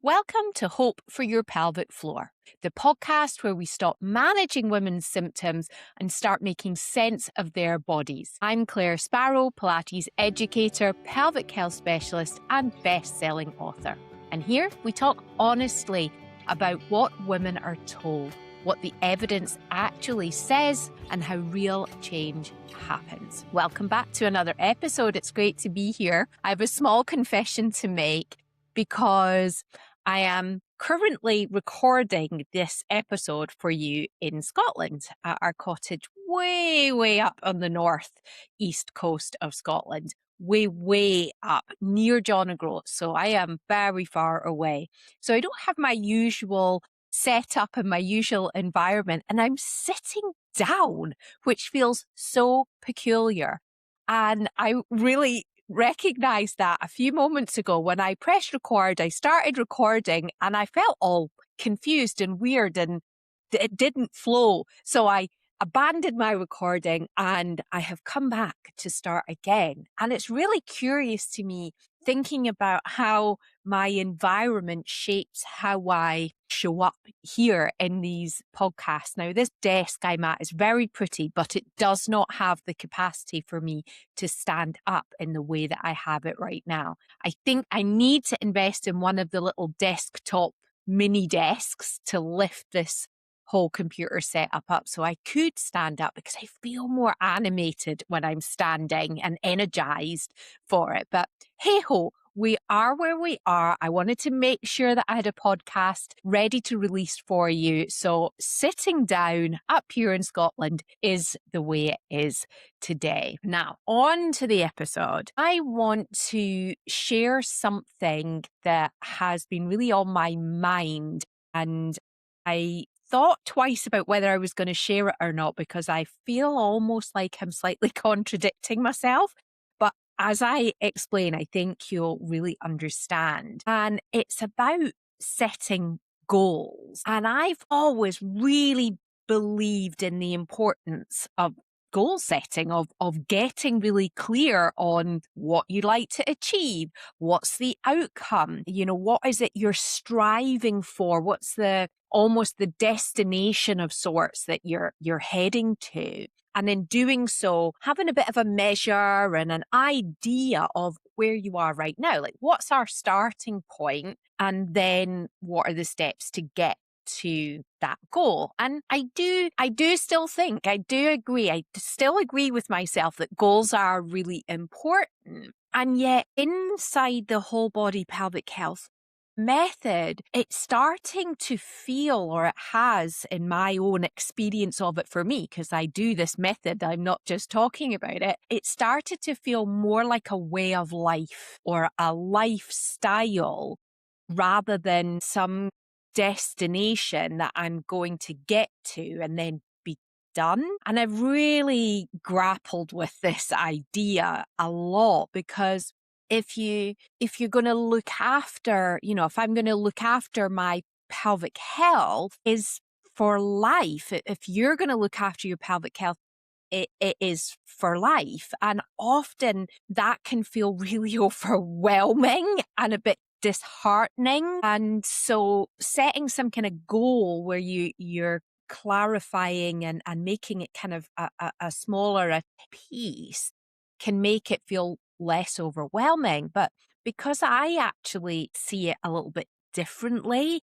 Welcome to Hope for Your Pelvic Floor, the podcast where we stop managing women's symptoms and start making sense of their bodies. I'm Claire Sparrow, Pilates educator, pelvic health specialist, and best-selling author. And here we talk honestly about what women are told, what the evidence actually says, and how real change happens. Welcome back to another episode. It's great to be here. I have a small confession to make because I am currently recording this episode for you in Scotland at our cottage way up on the north-east coast of Scotland, way up near John O'Groats. So I am very far away. So I don't have my usual setup and my usual environment, and I'm sitting down, which feels so peculiar. And I really recognized that a few moments ago when I pressed record. I started recording and I felt all confused and weird and it didn't flow. So I abandoned my recording and I have come back to start again. And it's really curious to me thinking about how my environment shapes how I show up here in these podcasts. Now, this desk I'm at is very pretty, but it does not have the capacity for me to stand up in the way that I have it right now. I think I need to invest in one of the little desktop mini desks to lift this whole computer setup up so I could stand up, because I feel more animated when I'm standing and energized for it. But hey ho, we are where we are. I wanted to make sure that I had a podcast ready to release for you. So sitting down up here in Scotland is the way it is today. Now, on to the episode. I want to share something that has been really on my mind, and I thought twice about whether I was going to share it or not, because I feel almost like I'm slightly contradicting myself. But as I explain, I think you'll really understand. And it's about setting goals. And I've always really believed in the importance of goal setting, of getting really clear on what you'd like to achieve. What's the outcome? What is it you're striving for? What's almost the destination of sorts that you're heading to? And in doing so, having a bit of a measure and an idea of where you are right now. Like, what's our starting point? And then what are the steps to get to that goal? And I do still think, I still agree with myself that goals are really important. And yet inside the whole body pelvic health method, it's starting to feel, or it has in my own experience of it for me, because I do this method, I'm not just talking about it, it started to feel more like a way of life or a lifestyle rather than some destination that I'm going to get to and then be done. And I've really grappled with this idea a lot, because if you're going to look after, if I'm going to look after my pelvic health, is for life. If you're going to look after your pelvic health, it is for life. And often that can feel really overwhelming and a bit disheartening. And so setting some kind of goal where you're clarifying and making it kind of a smaller piece can make it feel less overwhelming. But because I actually see it a little bit differently,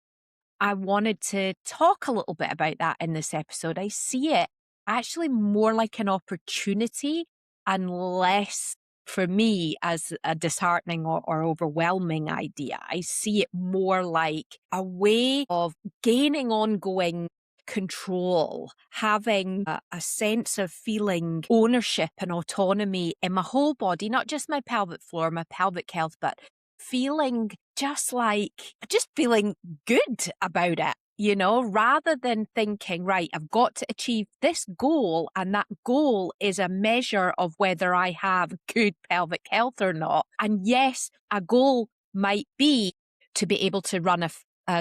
I wanted to talk a little bit about that in this episode. I see it actually more like an opportunity and less for me as a disheartening or overwhelming idea. I see it more like a way of gaining ongoing control, having a sense of feeling ownership and autonomy in my whole body, not just my pelvic floor, my pelvic health, but feeling just feeling good about it, rather than thinking, right, I've got to achieve this goal, and that goal is a measure of whether I have good pelvic health or not. And yes, a goal might be to be able to run a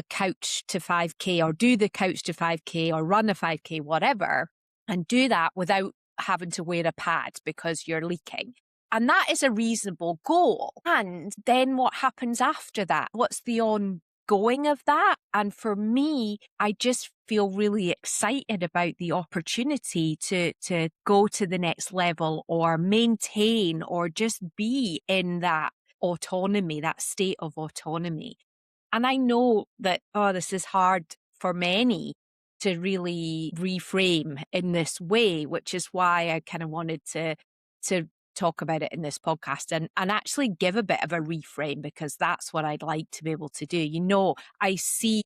couch to 5K, or do the couch to 5K, or run a 5K, whatever, and do that without having to wear a pad because you're leaking. And that is a reasonable goal. And then what happens after that? What's the ongoing going of that. And for me, I just feel really excited about the opportunity to go to the next level or maintain or just be in that autonomy, that state of autonomy. And I know that, this is hard for many to really reframe in this way, which is why I kind of wanted to talk about it in this podcast and actually give a bit of a reframe, because that's what I'd like to be able to do. You know, I see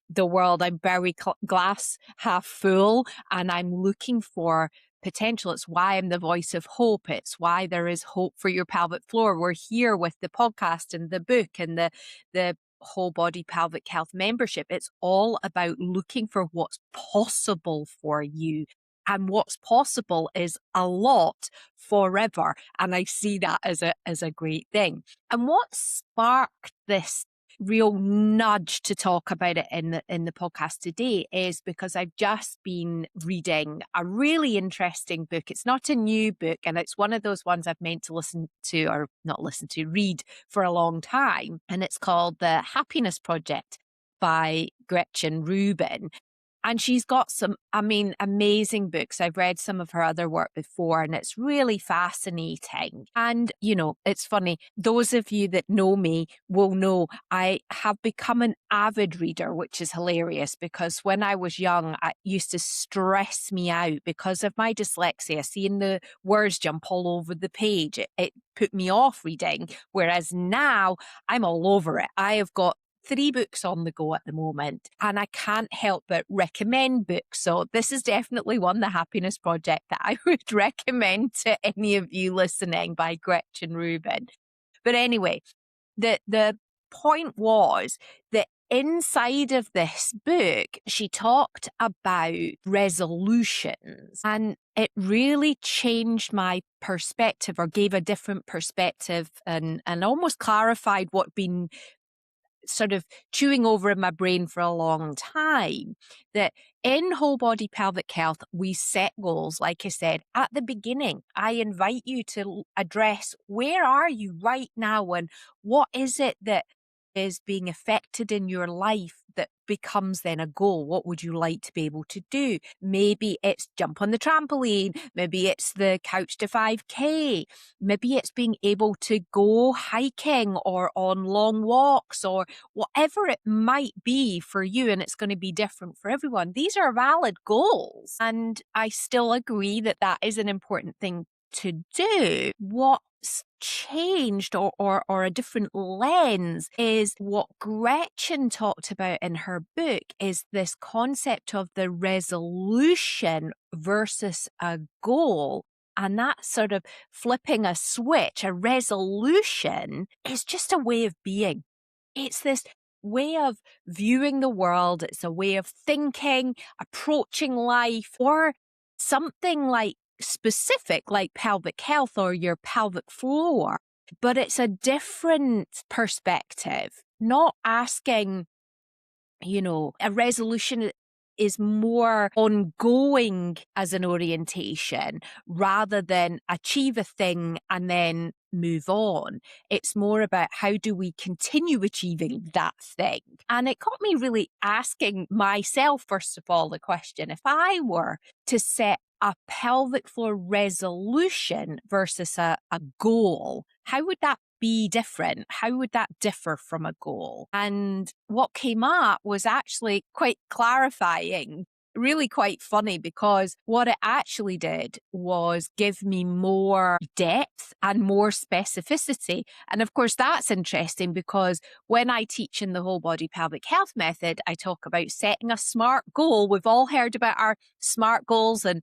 the world, I'm very glass half full, and I'm looking for potential. It's why I'm the voice of hope. It's why there is hope for your pelvic floor. We're here with the podcast and the book and the whole body pelvic health membership. It's all about looking for what's possible for you. And what's possible is a lot forever. And I see that as a great thing. And what sparked this real nudge to talk about it in the podcast today is because I've just been reading a really interesting book. It's not a new book, and it's one of those ones I've meant to read for a long time. And it's called The Happiness Project by Gretchen Rubin. And she's got some, amazing books. I've read some of her other work before, and it's really fascinating. And, it's funny. Those of you that know me will know I have become an avid reader, which is hilarious, because when I was young, it used to stress me out because of my dyslexia. Seeing the words jump all over the page, it put me off reading. Whereas now I'm all over it. I have got 3 books on the go at the moment, and I can't help but recommend books. So this is definitely one, The Happiness Project, that I would recommend to any of you listening, by Gretchen Rubin. But anyway, the point was that inside of this book, she talked about resolutions, and it really changed my perspective, or gave a different perspective, and almost clarified what been sort of chewing over in my brain for a long time, that in whole body pelvic health, we set goals. Like I said at the beginning, I invite you to address, where are you right now, and what is it that is being affected in your life that becomes then a goal? What would you like to be able to do? Maybe it's jump on the trampoline. Maybe it's the couch to 5K. Maybe it's being able to go hiking or on long walks, or whatever it might be for you. And it's going to be different for everyone. These are valid goals. And I still agree that that is an important thing to do. What's changed, or a different lens, is what Gretchen talked about in her book, is this concept of the resolution versus a goal. And that sort of flipping a switch. A resolution is just a way of being. It's this way of viewing the world. It's a way of thinking, approaching life, or something like specific, like pelvic health or your pelvic floor. But it's a different perspective, not asking, a resolution is more ongoing as an orientation rather than achieve a thing and then move on. It's more about, how do we continue achieving that thing? And it got me really asking myself, first of all, the question, if I were to set a pelvic floor resolution versus a goal, how would that be different? How would that differ from a goal? And what came up was actually quite clarifying, really quite funny, because what it actually did was give me more depth and more specificity. And of course, that's interesting, because when I teach in the whole body pelvic health method, I talk about setting a SMART goal. We've all heard about our SMART goals and,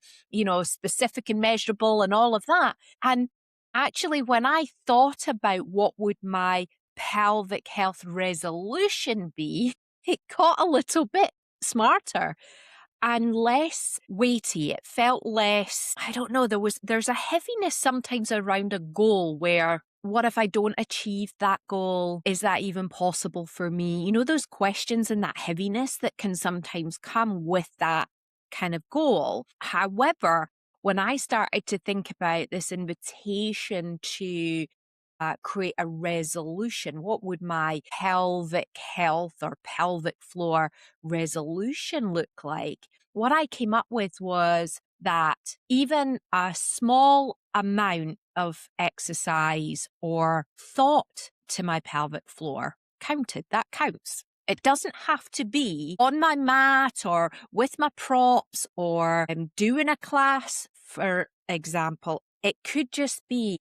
specific and measurable and all of that. And actually, when I thought about what would my pelvic health resolution be, it got a little bit smarter and less weighty. It felt less, I don't know, there's a heaviness sometimes around a goal where, what if I don't achieve that goal? Is that even possible for me? Those questions and that heaviness that can sometimes come with that kind of goal. However, when I started to think about this invitation to create a resolution. What would my pelvic health or pelvic floor resolution look like? What I came up with was that even a small amount of exercise or thought to my pelvic floor counted. That counts. It doesn't have to be on my mat or with my props or doing a class, for example. It could just be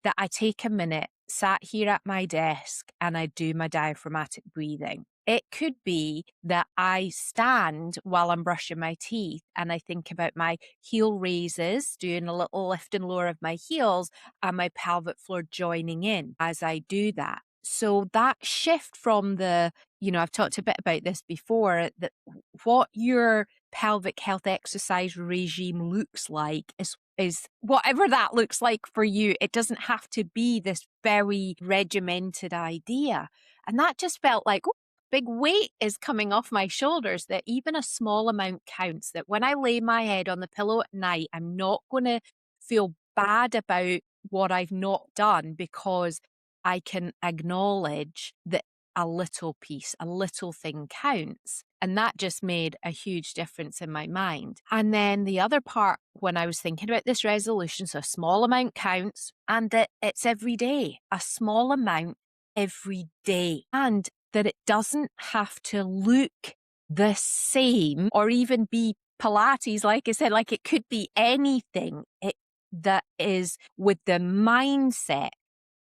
that I take a minute, sat here at my desk, and I do my diaphragmatic breathing. It could be that I stand while I'm brushing my teeth and I think about my heel raises, doing a little lift and lower of my heels, and my pelvic floor joining in as I do that. So that shift from I've talked a bit about this before, that what your pelvic health exercise regime looks like is whatever that looks like for you. It doesn't have to be this very regimented idea. And that just felt like, oh, big weight is coming off my shoulders, that even a small amount counts, that when I lay my head on the pillow at night, I'm not going to feel bad about what I've not done, because I can acknowledge that a little piece, a little thing counts. And that just made a huge difference in my mind. And then the other part, when I was thinking about this resolution, so a small amount counts, and that it's every day, a small amount every day, and that it doesn't have to look the same or even be Pilates. Like I said, like it could be anything that is with the mindset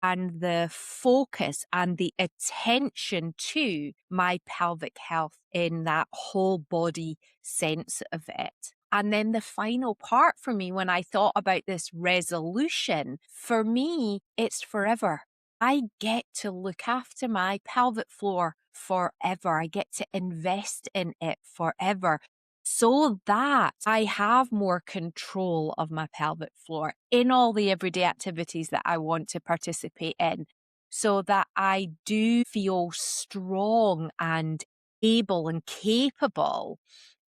and the focus and the attention to my pelvic health in that whole body sense of it. And then the final part for me, when I thought about this resolution, for me, it's forever. I get to look after my pelvic floor forever. I get to invest in it forever, so that I have more control of my pelvic floor in all the everyday activities that I want to participate in, so that I do feel strong and able and capable.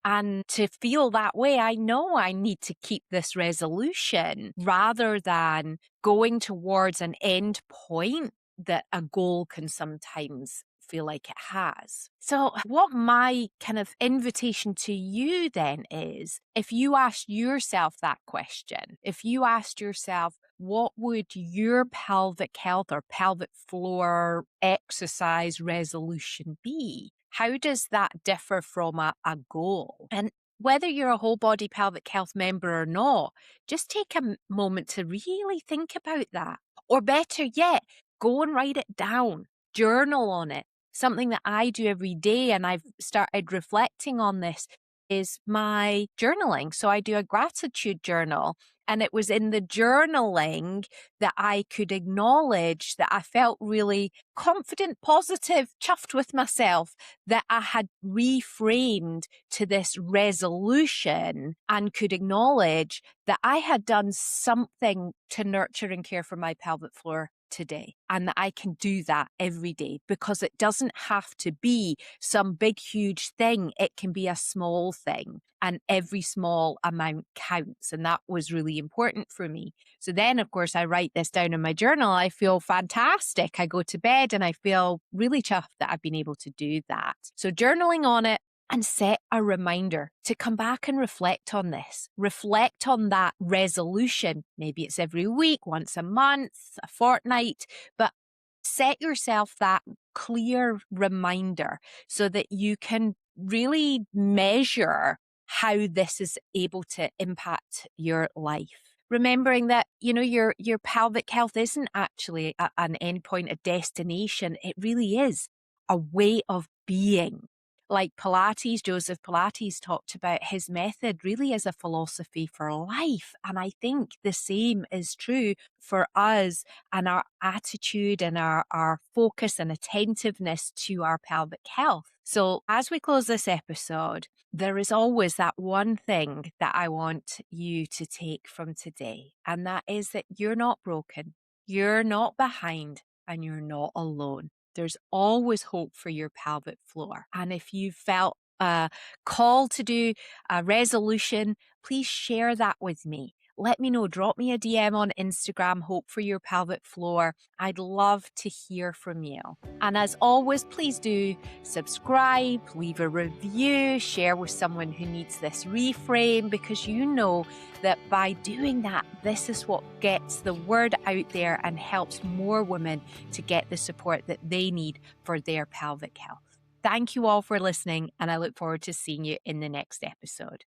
And to feel that way, I know I need to keep this resolution rather than going towards an end point that a goal can sometimes feel like it has. So what my kind of invitation to you then is, if you asked yourself that question, if you asked yourself, what would your pelvic health or pelvic floor exercise resolution be? How does that differ from a goal? And whether you're a whole body pelvic health member or not, just take a moment to really think about that. Or better yet, go and write it down, journal on it. Something that I do every day, and I've started reflecting on this, is my journaling. So I do a gratitude journal, and it was in the journaling that I could acknowledge that I felt really confident, positive, chuffed with myself, that I had reframed to this resolution and could acknowledge that I had done something to nurture and care for my pelvic floor today, and that I can do that every day, because it doesn't have to be some big, huge thing. It can be a small thing, and every small amount counts. And that was really important for me. So then, of course, I write this down in my journal. I feel fantastic. I go to bed and I feel really chuffed that I've been able to do that. So journaling on it, and set a reminder to come back and reflect on this. Reflect on that resolution. Maybe it's every week, once a month, a fortnight, but set yourself that clear reminder so that you can really measure how this is able to impact your life. Remembering that, your pelvic health isn't actually an endpoint, a destination. It really is a way of being. Like Pilates, Joseph Pilates talked about his method really as a philosophy for life. And I think the same is true for us and our attitude and our focus and attentiveness to our pelvic health. So as we close this episode, there is always that one thing that I want you to take from today. And that is that you're not broken, you're not behind, and you're not alone. There's always hope for your pelvic floor. And if you felt a call to do a resolution, please share that with me. let me know. Drop me a DM on Instagram, Hope for Your Pelvic Floor. I'd love to hear from you. And as always, please do subscribe, leave a review, share with someone who needs this reframe, because you know that by doing that, this is what gets the word out there and helps more women to get the support that they need for their pelvic health. Thank you all for listening, and I look forward to seeing you in the next episode.